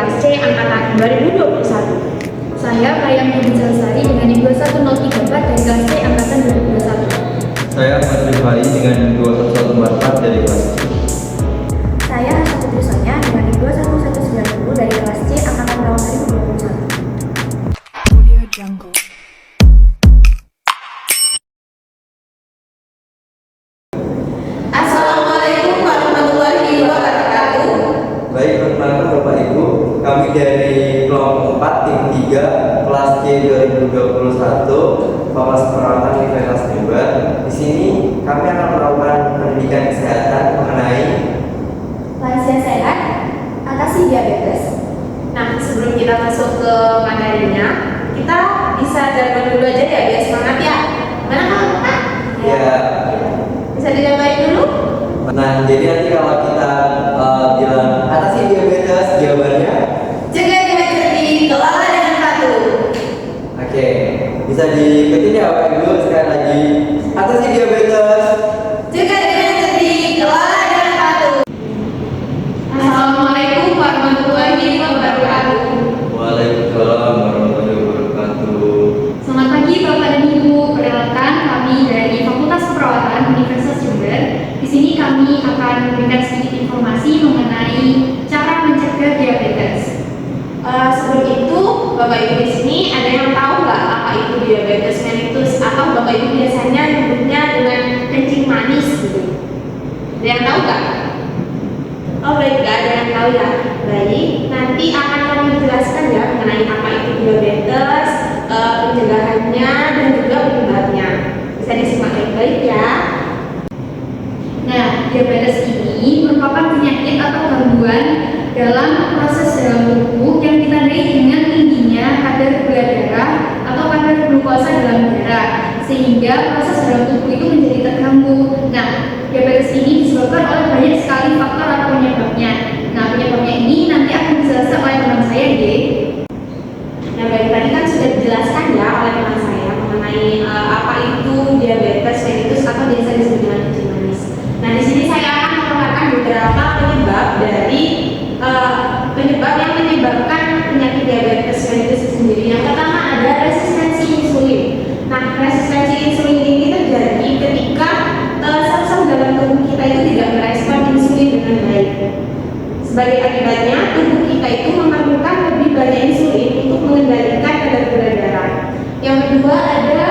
kelas C angkatan 2021. Saya Kayang Sari dengan NIM 21034 dari kelas C angkatan 2021. Saya Ahmad Rifai dengan 21144 dari kelas C. Saya Hasha Putri Sonia dengan NIM 21190 dari kelas C angkatan tahun 2021. Audio Jungle. Assalamualaikum warahmatullahi wabarakatuh. Baik, perkenalkan Bapak Ibu, kami dari kelompok 4 tim 3 kelas C 2021 Fakultas Perawatan Universitas Jember. Di sini kami akan melakukan pendidikan kesehatan mengenai Lansia sehat, atasi diabetes. Nah, sebelum kita masuk ke materinya, kita bisa jawaban dulu aja ya, biar semangat ya. Mana kalau Kak? ya. Bisa dijabarin dulu? Nah, jadi nanti kalau kita bilang atasi diabetes, jawabannya Cegah dengan cerdik, kelola dengan patuh. oke. Bisa diikutin ya Bapak Ibu sekali lagi. Atasi diabetes. Cegah dengan cerdik, kelola dengan patuh. Assalamualaikum warahmatullahi wabarakatuh. Waalaikumsalam warahmatullahi wabarakatuh. Selamat pagi Bapak dan Ibu. Perkenalkan kami dari Fakultas Perawatan Universitas Jember. Di sini kami akan memberikan sedikit informasi mengenai cara mencegah diabetes. Sebelum itu, Bapak Ibu di sini ada yang tahu nggak apa itu diabetes mellitus atau Bapak Ibu biasanya nyebutnya dengan kencing manis gitu? Ada yang tahu nggak? Oh baik, nggak ada yang tahu ya. Baik, nanti akan kami jelaskan ya mengenai apa itu diabetes, pencegahannya dan juga penyebabnya. Bisa disimak baik-baik ya. Nah, diabetes ini merupakan penyakit atau gangguan dalam proses dalam tubuh yang ditandai dengan tingginya kadar gula darah atau kadar glukosa dalam darah, sehingga proses dalam tubuh itu menjadi terganggu. Nah, diabetes ini disebabkan oleh banyak sekali faktor atau penyebabnya. Nah, penyebabnya ini nanti akan dijelaskan oleh teman saya, D. Nah, baik, tadi kan sudah dijelaskan ya oleh teman saya mengenai apa itu diabetes mellitus atau biasa disebut dengan kencing manis. Nah, di sini saya akan mengatakan beberapa penyebab dari penyebab yang menyebabkan penyakit diabetes mellitus itu sendiri. Yang pertama ada resistensi insulin. Nah, resistensi insulin ini terjadi ketika sel-sel dalam tubuh kita itu tidak merespon insulin dengan baik. Sebagai akibatnya, tubuh kita itu memerlukan lebih banyak insulin untuk mengendalikan kadar gula darah. Yang kedua ada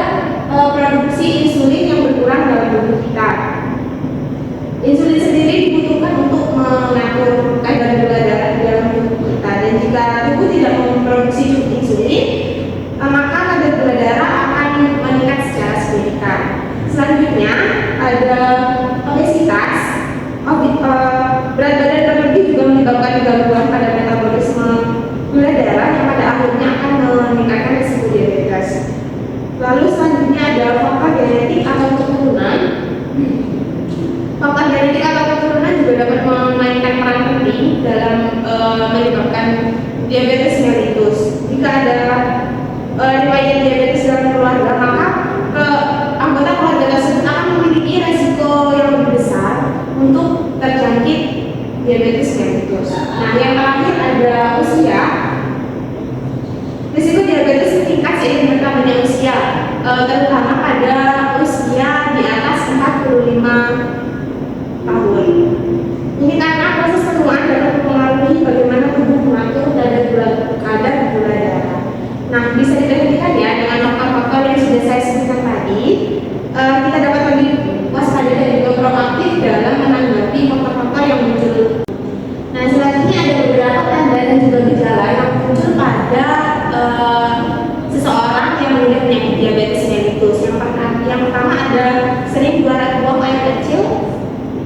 produksi insulin yang berkurang dalam tubuh kita. Insulin sendiri dibutuhkan untuk mengatur kadar gula darah di dalam tubuh kita, dan jika tubuh tidak memproduksi cukup insulin, maka kadar gula darah akan meningkat secara signifikan. Selanjutnya ada obesitas. Berat badan berlebih juga menyebabkan gangguan pada metabolisme gula darah yang pada akhirnya akan meningkatkan risiko diabetes. Lalu selanjutnya ada faktor genetik atau keturunan. Faktor genetik atau keturunan juga dapat memainkan peran penting dalam menyebabkan diabetes mellitus. Jika ada riwayat diabetes dalam keluarga, maka anggota keluarga tersebut akan memiliki resiko yang lebih besar untuk terjangkit diabetes mellitus. Nah, yang terakhir ada usia. Risiko diabetes meningkat seiring bertambahnya usia, terutama pada usia di atas 45 tahun. Ini karena proses penuaan dapat mempengaruhi bagaimana tubuh mengatur kadar gula darah. Nah, bisa diperhatikan ya dengan faktor-faktor yang sudah saya sebutkan tadi, kita dapat lebih waspada dan juga proaktif dalam menanggapi faktor-faktor yang muncul. Nah, selanjutnya ada beberapa tanda dan juga gejala yang muncul pada seseorang yang mengidap penyakit diabetes mellitus. Yang pertama ada sering buang air kecil,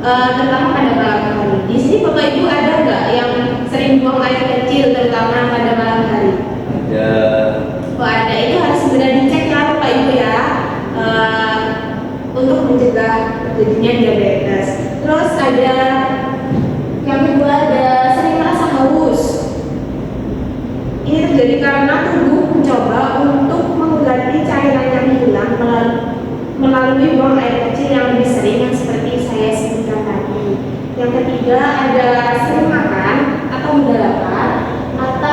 terutama pada malam hari. Di sini Bapak Ibu ada nggak yang sering buang air kecil terutama pada malam hari? Ada. Oh ada, itu harus segera dicek ya Bapak Ibu ya, untuk mencegah terjadinya diabetes. Terus ada yang kedua ada sering merasa haus. Ini terjadi karena tubuh mencoba untuk mengganti cairan yang hilang melalui buang air kecil yang lebih sering, yang seperti saya sebutkan tadi. Yang ketiga ada sering makan atau mudah lapar, atau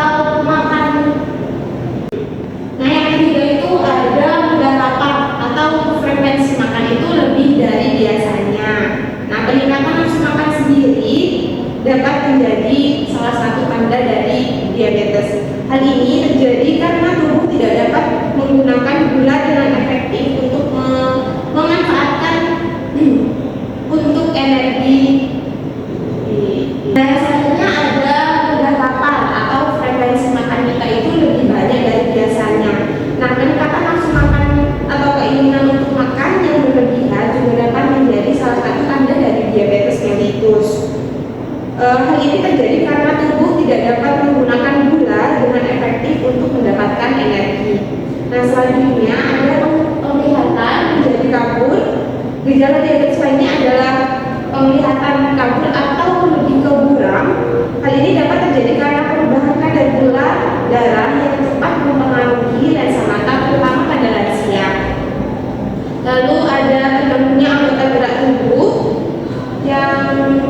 selanjutnya ada penglihatan menjadi kabur. Gejala diabetes lainnya adalah penglihatan kabur atau lebih ke buram. Hal ini dapat terjadi karena perubahan kadar gula darah yang cepat mempengaruhi lensa mata, terutama pada lansia. Lalu ada terganggunya anggota gerak tubuh. Yang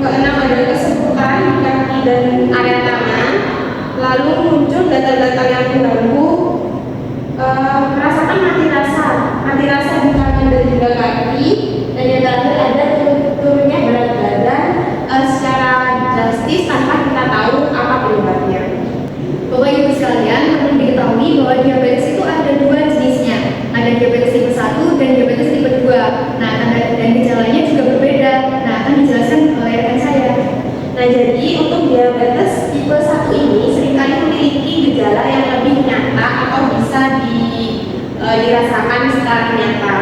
keenam ada kesemutan di kaki dan area tangan. Lalu muncul gatal-gatal yang mengganggu, merasakan mati rasa di tangan dan juga kaki. Dan yang terakhir ada turunnya berat badan secara drastis tanpa kita tahu apa penyebabnya. Bapak Ibu sekalian, perlu diketahui bahwa diabetes itu ada dua jenisnya. Ada diabetes tipe 1 dan diabetes tipe 2. Nah, dan gejalanya juga berbeda. Nah, akan dijelaskan oleh rekan saya. Nah, jadi untuk diabetes tipe 1 ini seringkali memiliki gejala yang lebih nyata atau bisa dirasakan secara nyata.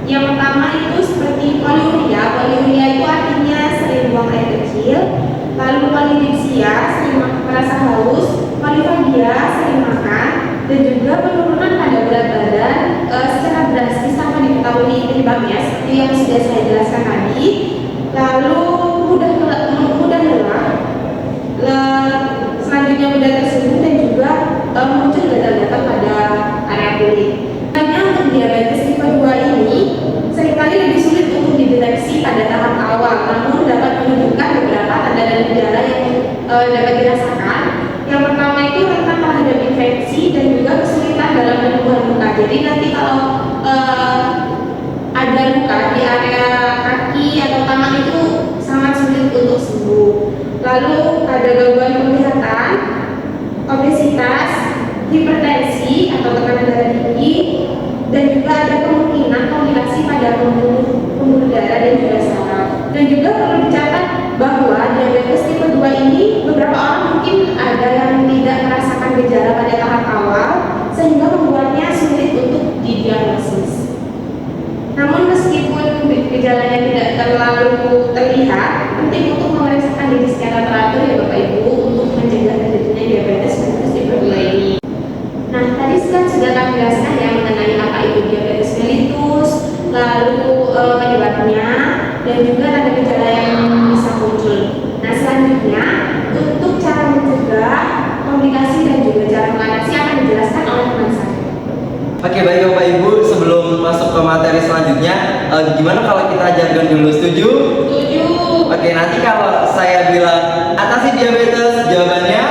Yang pertama itu seperti poliuria. Poliuria itu artinya sering buang air kecil. Lalu polidipsia, sering merasa haus. Polifagia, sering makan. Dan juga penurunan pada berat badan secara drastis tanpa diketahui penyebabnya, seperti yang sudah saya jelaskan tadi. Lalu mudah lelah, selanjutnya mudah tersinggung dan juga muncul gatal-gatal pada area kulit. Hanya untuk diabetes tipe 2 ini seringkali lebih sulit untuk dideteksi pada tahap awal, namun dapat menunjukkan beberapa tanda dan gejala yang dapat dirasakan. Yang pertama itu rentan terhadap infeksi dan juga kesulitan dalam penyembuhan luka. Jadi nanti kalau ada luka di area kaki atau tangan itu sangat sulit untuk sembuh. Lalu ada gangguan penglihatan, obesitas, hipertensi atau tekanan darah tinggi, dan juga ada kemungkinan komplikasi pada pembuluh darah dan juga saraf. Dan juga perlu dicatat bahwa diabetes tipe 2 ini beberapa orang mungkin ada yang tidak merasakan gejala pada tahap awal sehingga membuatnya sulit untuk didiagnosis. Namun meskipun gejalanya tidak terlalu terlihat, penting untuk memeriksakan diri secara teratur ya Bapak Ibu untuk mencegah terjadinya diabetes tipe 2 ini. Nah, tadi sudah kami jelaskan ya mengenai apa itu diabetes mellitus, lalu penyebabnya, dan juga tanda gejala yang bisa muncul. Nah, selanjutnya untuk cara mencegah, komplikasi dan juga cara mengatasi akan dijelaskan oleh teman saya. Oke, baik Bapak Ibu, sebelum masuk ke materi selanjutnya, gimana kalau kita jargon dulu, setuju? Setuju. Oke, nanti kalau saya bilang atasi diabetes, jawabannya?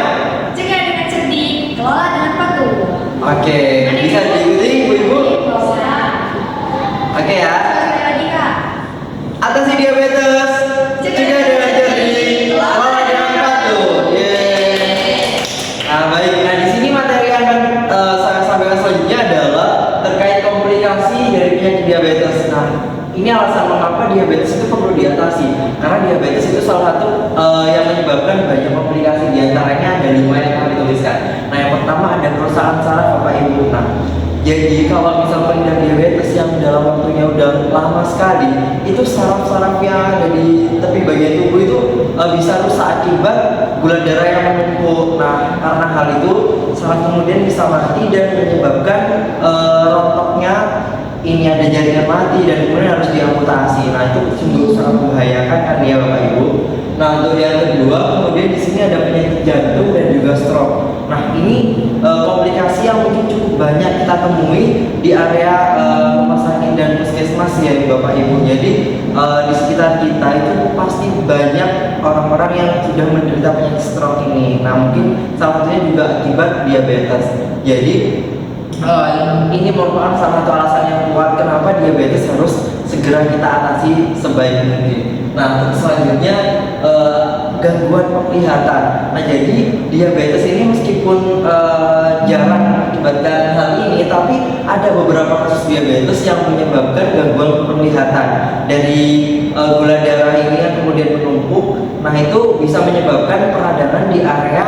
Cegah dengan cerdik, kelola dengan patuh. Oke, bisa diikuti Ibu-Ibu? Oke ya. Sekali lagi Kak. Atasi diabetes, cegah dengan cerdik, kelola dengan patuh. Yeay. Nah, baik. Nah, di sini materi yang akan saya sampaikan selanjutnya adalah terkait komplikasi dari penyakit diabetes. Nah, ini alasan mengapa diabetes itu perlu diatasi. Karena diabetes itu salah satu yang menyebabkan banyak komplikasi. Di antaranya ada 5 yang kami tuliskan. Nah, yang pertama ada kerusakan saraf Bapak Ibu. Nah, jadi kalau misal pengidap diabetes yang dalam waktunya udah lama sekali, itu saraf-saraf yang ada di tepi bagian tubuh itu bisa rusak akibat gula darah yang menumpuk. Nah, karena hal itu saraf kemudian bisa mati dan menyebabkan rontoknya ini ada jaringan mati dan kemudian harus diamputasi. Nah, itu sungguh sangat membahayakan kan ya Bapak Ibu. Nah, untuk yang kedua, kemudian di sini ada penyakit jantung dan juga stroke. Nah, ini komplikasi yang mungkin cukup banyak kita temui di area rumah sakit dan puskesmas ya Bapak Ibu. Jadi di sekitar kita itu pasti banyak orang-orang yang sudah menderita penyakit stroke ini. Nah, mungkin salah satunya juga akibat diabetes. Jadi ini merupakan salah satu alasan yang kuat kenapa diabetes harus segera kita atasi sebaik mungkin. Nah, selanjutnya gangguan penglihatan. Nah, jadi diabetes ini meskipun jarang mengakibatkan hal ini, tapi ada beberapa kasus diabetes yang menyebabkan gangguan penglihatan dari gula darah ini yang kemudian menumpuk. Nah, itu bisa menyebabkan peradangan di area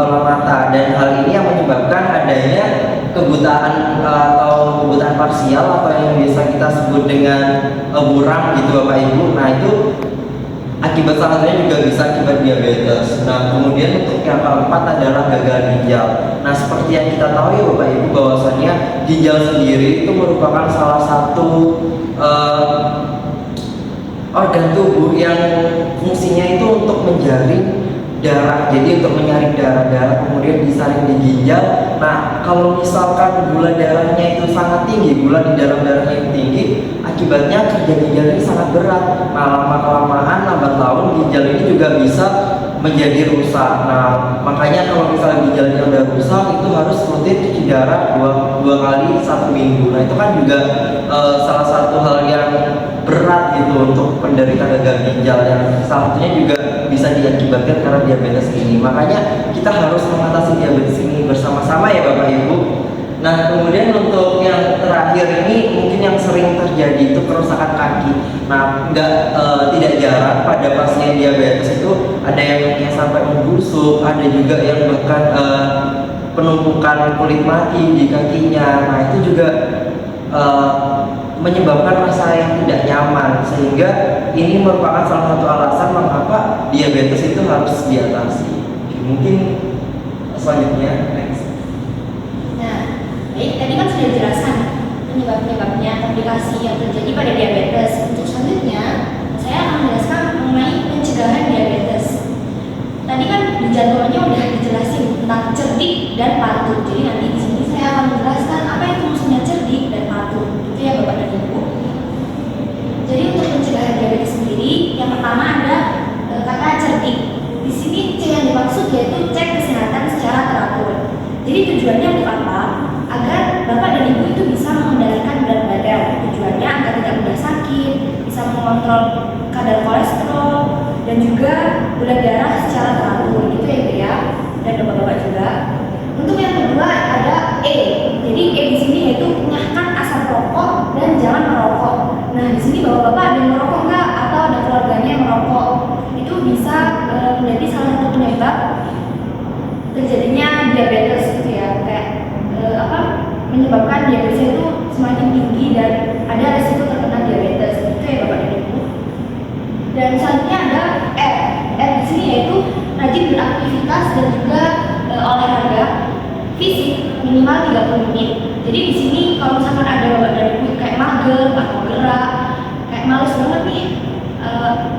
bola mata, dan hal ini yang menyebabkan adanya kebutaan atau kebutaan parsial atau yang biasa kita sebut dengan buram gitu Bapak Ibu. Nah, itu Akibat salah satunya juga bisa akibat diabetes. Nah, kemudian untuk yang keempat adalah gagal ginjal. Nah, seperti yang kita tahu ya Bapak Ibu, bahwasannya ginjal sendiri itu merupakan salah satu organ tubuh yang fungsinya itu untuk menjaring darah, jadi untuk menyaring darah kemudian disaring di ginjal. Nah, kalau misalkan gula darahnya itu sangat tinggi, gula di dalam darahnya itu tinggi, akibatnya kerja ginjal ini sangat berat. Nah, lama-kelamaan lambat laun ginjal ini juga bisa menjadi rusak. Nah, makanya kalau misalnya ginjalnya udah rusak itu harus rutin cuci darah dua kali 1 minggu. Nah, itu kan juga salah satu hal yang berat gitu untuk penderita gagal ginjal, yang salah satunya juga bisa diakibatkan karena diabetes ini. Makanya kita harus mengatasi diabetes ini bersama-sama ya Bapak Ibu. Nah, kemudian untuk yang terakhir ini mungkin yang sering terjadi itu kerusakan kaki. Nah, tidak jarang pada pasien diabetes itu ada yang sampai membusuk, ada juga yang bahkan penumpukan kulit mati di kakinya. Nah, itu juga menyebabkan rasa yang tidak nyaman, sehingga ini merupakan salah satu alasan mengapa diabetes itu harus diatasi. Mungkin selanjutnya next. Nah, baik, tadi kan sudah dijelaskan penyebab-penyebabnya, komplikasi yang terjadi pada diabetes. Untuk selanjutnya, saya akan menjelaskan mengenai pencegahan diabetes. Tadi kan di jadwalnya udah dijelasin tentang cerdik dan patuh. Jadi nanti di sini saya akan menjelaskan apa itu maksudnya cerdik dan patuh. Itu ya Bapak dan Ibu. Jadi untuk pencegahan diabetes sendiri, yang pertama ada kata cerdik. Di sini C yang dimaksud yaitu cek kesehatan secara teratur. Jadi tujuannya untuk apa? Agar Bapak dan Ibu itu bisa mengendalikan berat badan. Tujuannya agar tidak mudah sakit, bisa mengontrol kadar kolesterol, dan juga gula darah secara teratur. Itu ya Ibu ya, dan Bapak-bapak juga. Untuk yang kedua ada E. Jadi E di sini yaitu nyahkan asap rokok dan jangan merokok. Nah, di sini Bapak-bapak ada yang merokok enggak, atau ada keluarganya yang merokok? Itu bisa menjadi salah satu penyebab terjadinya diabetes gitu ya, kayak menyebabkan diabetes itu semakin tinggi dan ada resiko terkena diabetes. Itu ya Bapak dan Ibu. Dan selanjutnya ada R. R di sini yaitu rajin beraktivitas dan juga olahraga fisik minimal 30 menit. Jadi di sini kalau misalkan ada Bapak dan Ibu kayak mager, nggak mau gerak, kayak males banget nih,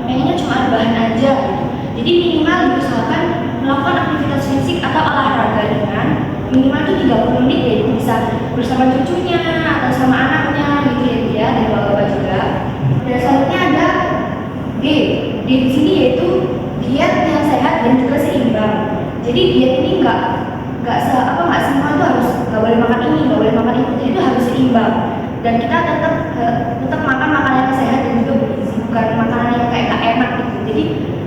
pengennya cuma rebahan aja gitu. Jadi minimal diusahakan melakukan aktivitas fisik atau olahraga dengan minimal itu 30 menit, ya itu bisa bersama cucunya atau sama anaknya gitu ya, dan bapak-bapak juga. Dan selanjutnya ada D. D di sini yaitu diet yang sehat dan juga seimbang. Jadi diet ini nggak semua itu harus nggak boleh makan ini, nggak boleh makan itu. Jadi itu harus seimbang. Dan kita tetap makan makanan yang sehat dan juga bergizi, bukan makanan yang kayak gak enak gitu. Jadi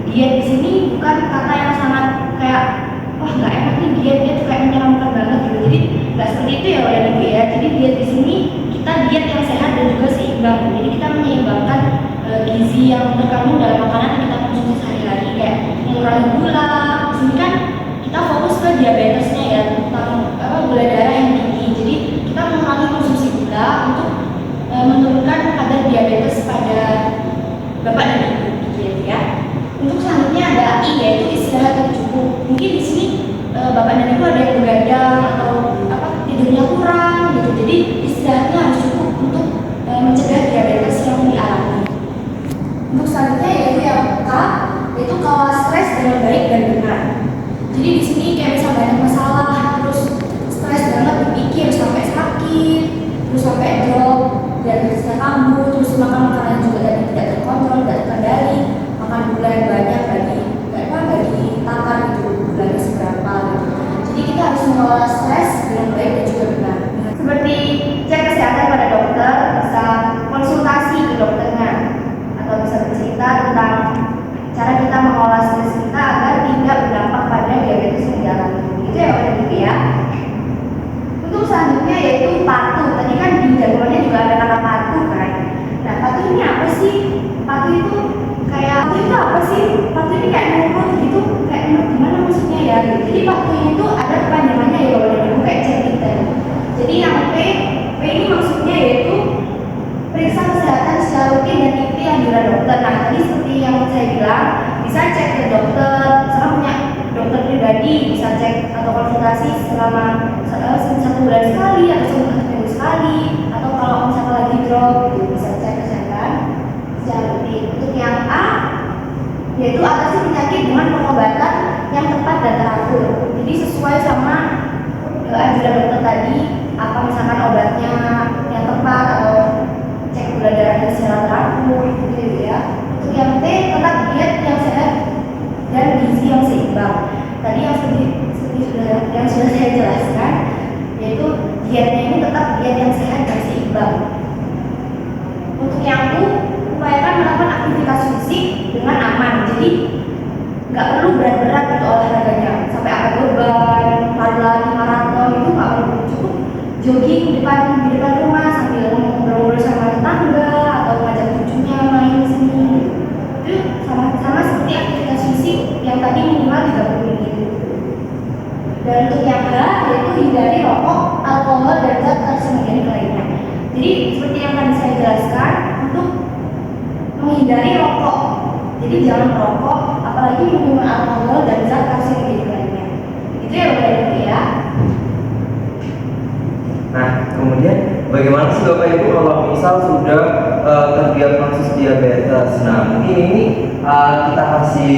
diet di sini bukan kata yang sangat kayak wah nggak enak nih diet, dia tuh kayak menyeramkan banget gitu. Jadi nggak seperti itu ya Bapak Ibu ya. Jadi diet di sini kita diet yang sehat dan juga seimbang. Jadi kita menyeimbangkan gizi yang terkandung dalam makanan yang kita konsumsi sehari-hari, kayak mengurangi gula. Di sini kan kita fokus ke diabetesnya ya, tentang gula darah yang tinggi. Jadi kita mengurangi konsumsi gula untuk menurunkan kadar diabetes pada Bapak dan Ibu gitu ya. Untuk selanjutnya ada I, yaitu istirahat yang cukup. Mungkin di sini Bapak dan Ibu ada yang begadang atau tidurnya kurang gitu. Jadi istirahatnya harus cukup untuk mencegah diabetes yang dialami. Untuk selanjutnya yaitu yang K, yaitu kawal stres dengan baik dan benar. Jadi di sini kayak misalnya banyak masalah, terus stres banget dipikir sampai sakit, terus sampai drop dan bisa kambuh, terus makan makanan juga tadi tidak terkontrol, tidak terkendali, makan gula yang banyak bagi takar gitu, gulanya seberapa gitu. Jadi kita harus mengelola stres dengan baik dan juga benar. Seperti cek kesehatan pada dokter, bisa konsultasi ke dokternya, atau bisa bercerita tentang cara kita mengelola stres kita agar tidak berdampak pada diabetes yang dialami. Itu ya Bapak Ibu ya. Untuk selanjutnya yaitu patuh. Tadi kan di jadwalnya juga ada kata patuh kan. Nah, patuh ini apa sih? Patuh itu apa sih? Patuh ini kayak nurut gitu, kayak nurut gimana maksudnya ya? Jadi patuh itu ada kepanjangannya ya Bapak Ibu, kayak cerita. Jadi yang P ini maksudnya yaitu periksa kesehatan secara rutin dan ikuti anjuran dokter. Nah, tadi seperti yang saya bilang, bisa cek ke dokter, misalnya punya dokter pribadi, bisa cek atau konsultasi selama 1 bulan sekali atau 1 minggu sekali, atau kalau misalnya lagi drop gitu, bisa cek kesehatan secara rutin. Untuk yang A, yaitu atasi penyakit dengan pengobatan yang tepat dan teratur. Jadi sesuai sama anjuran dokter tadi, apa misalkan obatnya yang tepat atau cek gula darahnya secara teratur gitu ya. Untuk yang T, tetap diet yang sehat dan gizi yang seimbang. Tadi yang sudah saya jelaskan, yaitu dietnya ini tetap diet yang sehat dan seimbang. Untuk yang U, upayakan melakukan aktivitas fisik dengan aman. Jadi nggak perlu berat-berat gitu olahraganya, sampai angkat beban, lari-lari maraton itu nggak perlu, cukup jogging di depan rumah sambil ngobrol sama tetangga atau ngajak cucunya main di sini. Itu sama seperti aktivitas fisik yang tadi minimal 30 menit. Dan untuk yang H, yaitu hindari rokok, alkohol, dan zat karsinogenik lainnya. Jadi seperti yang tadi saya jelaskan, untuk menghindari rokok, jadi jangan merokok, apalagi minum alkohol dan zat karsinogenik lainnya. Itu ya Bapak Ibu ya. Nah, kemudian bagaimana sih Bapak Ibu kalau misal sudah terdiagnosis diabetes? Nah, mungkin ini kita kasih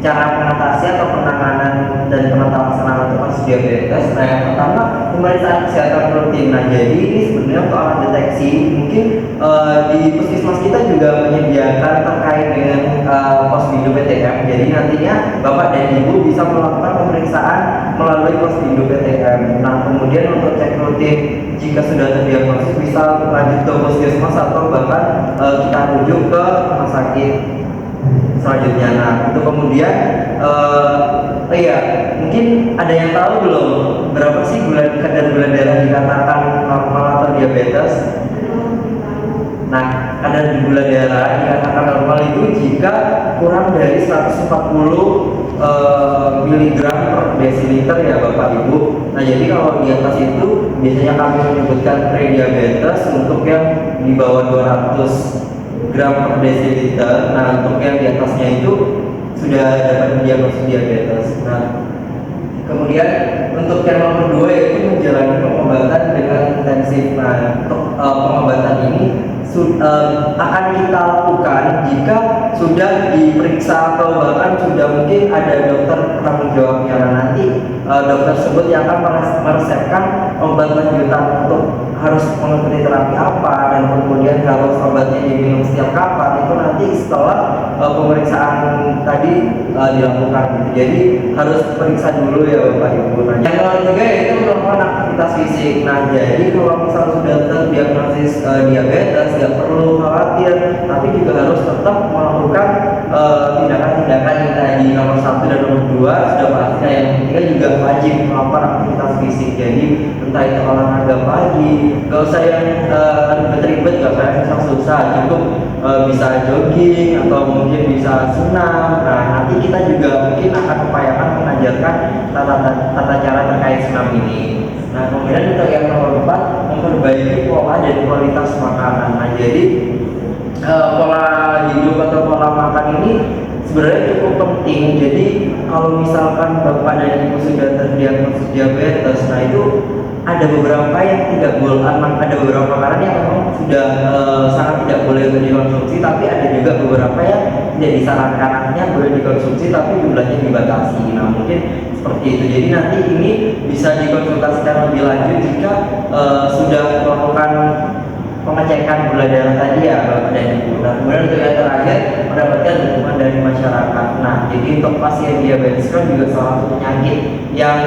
cara mengatasi atau penanganan dan penanganan untuk kasus diabetes. Nah, yang pertama pemeriksaan kesehatan rutin. Nah, jadi ini sebenarnya untuk alat deteksi. Mungkin di puskesmas kita juga menyediakan terkait dengan Posbindu PTM. Jadi nantinya Bapak dan Ibu bisa melakukan pemeriksaan melalui Posbindu PTM. Nah, kemudian untuk cek rutin jika sudah terdiagnosis bisa lanjut ke puskesmas atau bahkan kita rujuk ke rumah sakit selanjutnya. Nah, untuk kemudian iya, mungkin ada yang tahu belum berapa sih kadar gula darah dikatakan normal atau diabetes? Nah, kadar gula darah dikatakan normal itu jika kurang dari 140 mg per desiliter ya Bapak Ibu. Nah, jadi kalau di atas itu biasanya kami menyebutkan prediabetes untuk yang di bawah 200 gram per desiliter. Nah, untuk yang di atasnya itu sudah dapat diagnosis diabetes. Nah, kemudian untuk yang nomor 2 yaitu menjalani pengobatan dengan intensif. Nah, untuk pengobatan ini akan kita lakukan jika sudah diperiksa atau bahkan sudah mungkin ada dokter penanggung jawabnya. Nah, nanti dokter tersebut yang akan meresepkan obat lanjutan untuk harus mengikuti terapi apa dan kemudian harus obatnya diminum setiap kapan, itu nanti setelah pemeriksaan tadi dilakukan gitu. Jadi harus periksa dulu ya Bapak Ibu. Nah, yang ketiga yaitu melakukan aktivitas fisik. Nah, jadi kalau misal sudah terdiagnosis diabetes nggak perlu khawatir, tapi juga harus tetap melakukan tindakan-tindakan yang tadi nomor 1 dan nomor 2 sudah pasti. Yang ketiga juga wajib melakukan aktivitas fisik. Jadi entah itu olahraga pagi, gak usah yang ribet-ribet, gak usah yang susah, cukup bisa jogging atau mungkin bisa senam. Nah, nanti kita juga mungkin akan upayakan mengajarkan tata cara terkait senam ini. Nah, kemudian untuk yang nomor 4, memperbaiki pola dan kualitas makanan. Nah, jadi pola hidup atau pola makan ini sebenarnya cukup penting. Jadi kalau misalkan Bapak dan Ibu sudah terdiagnosis diabetes, nah itu ada beberapa yang tidak boleh, ada beberapa makanan yang memang sudah sangat tidak boleh dikonsumsi, tapi ada juga beberapa yang tidak disarankannya boleh dikonsumsi tapi jumlahnya dibatasi. Nah, mungkin seperti itu. Jadi nanti ini bisa dikonsultasikan lebih lanjut jika sudah melakukan pengecekan gula darah tadi ya Bapak dan Ibu. Nah, kemudian untuk yang terakhir mendapatkan dukungan dari masyarakat. Nah, jadi untuk pasien diabetes kan juga salah satu penyakit yang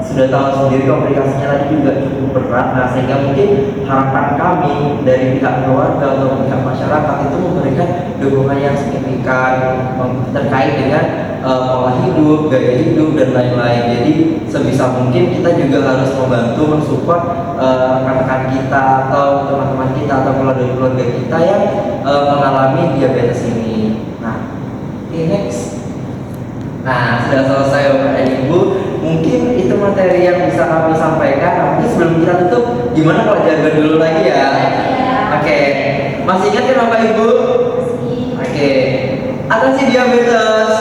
sudah tahu sendiri komplikasinya tadi juga cukup berat. Nah, sehingga mungkin harapan kami dari pihak keluarga atau pihak masyarakat itu memberikan dukungan yang signifikan terkait dengan pola hidup, gaya hidup dan lain-lain. Jadi sebisa mungkin kita juga harus membantu mensupport rekan-rekan kita atau teman-teman kita atau keluarga kita yang mengalami diabetes ini. Nah, next. Nah, sudah selesai Bapak dan Ibu. Mungkin itu materi yang bisa kami sampaikan. Tapi sebelum kita tutup, gimana kalau jaga dulu lagi ya? Oke. Masih ingat kan Bapak Ibu? Oke. Atasi diabetes.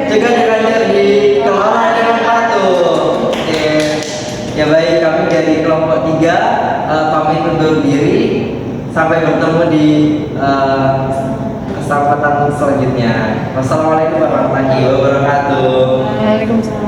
Cegah dengan cerdik, kelola dengan patuh. Oke. Ya baik, kami dari kelompok 3 pamit undur diri. Sampai bertemu di kesempatan selanjutnya. Wassalamualaikum warahmatullahi wabarakatuh. Waalaikumsalam.